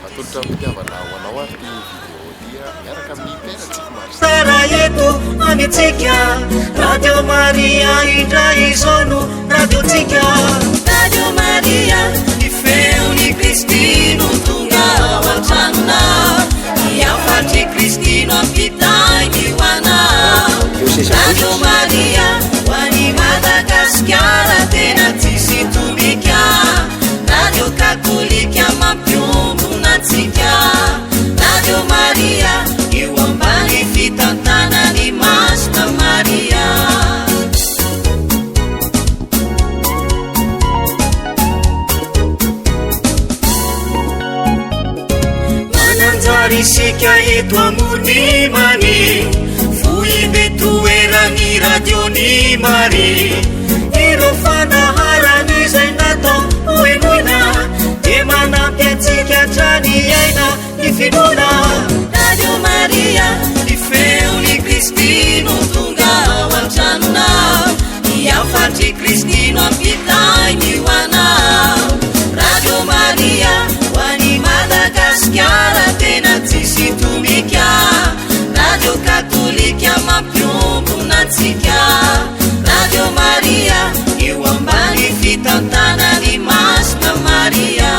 Fitaovana hoanao ary ty vidéo dia miaraka amin'ny penatsika maro sara eto anitsika Radio Maria indray izono radiotsika Radio Maria ny feony Kristino tonga ao an-tranona ny afatry Kristino ampitay ny hoana Radio Maria ho an'i Madagasikara tena tsisy tombika Radio Katolika mampiombona antsika Radio Maria io ambany fitantanany Masina Maria mananjary isika eto amony mani foibe toerany radiony mari iro fanaharany izay natao hoenoina dia manampy antsika hatrany aina ny finoana Radio Maria ny feony Kristino tonga ao an-tranona ny afatry Kristino ampitay ny hoana Radio Maria ho an'i Madagasikara tena tsisy tombika Radio Katolika mampiombona antsika Radio Maria io ambany fitantanany Masina Maria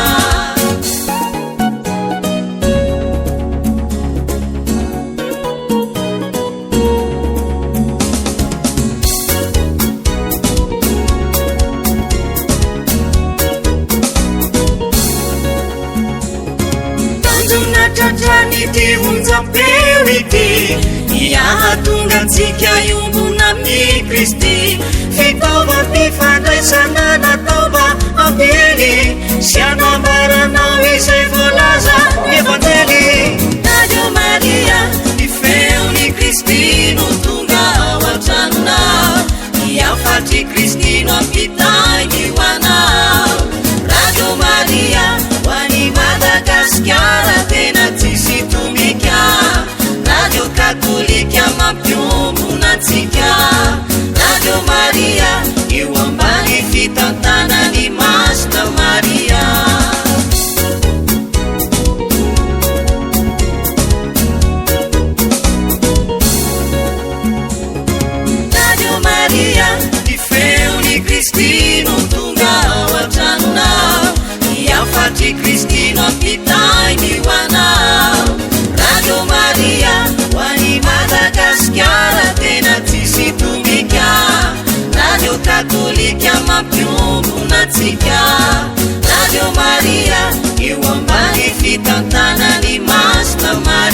tratrany ty onjam-peo ity iahatonga antsika iombona amin'ny Kristy fitaovam-pifandraisana natao mba ampely sy anambaranao izay voalaza ny evanjely Radio Maria ny feony Kristino tonga ao an-tranona ny afatry Kristino ampitay ny hoana Radio Maria ho an'i Madagasikara tena tsisy tombika Radio Katolika mampiombona antsika Radio Maria io ambany fitantanany Masina Maria Radio Maria ny feony Kristino tonga ao an-tranona ny afatry Kristino ampitay ny hoana Radio Maria ho an'i Madagasikara tena tsisy tombika Radio Katolika mampiombona antsika Radio Maria io ambany fitantanany Masina Maria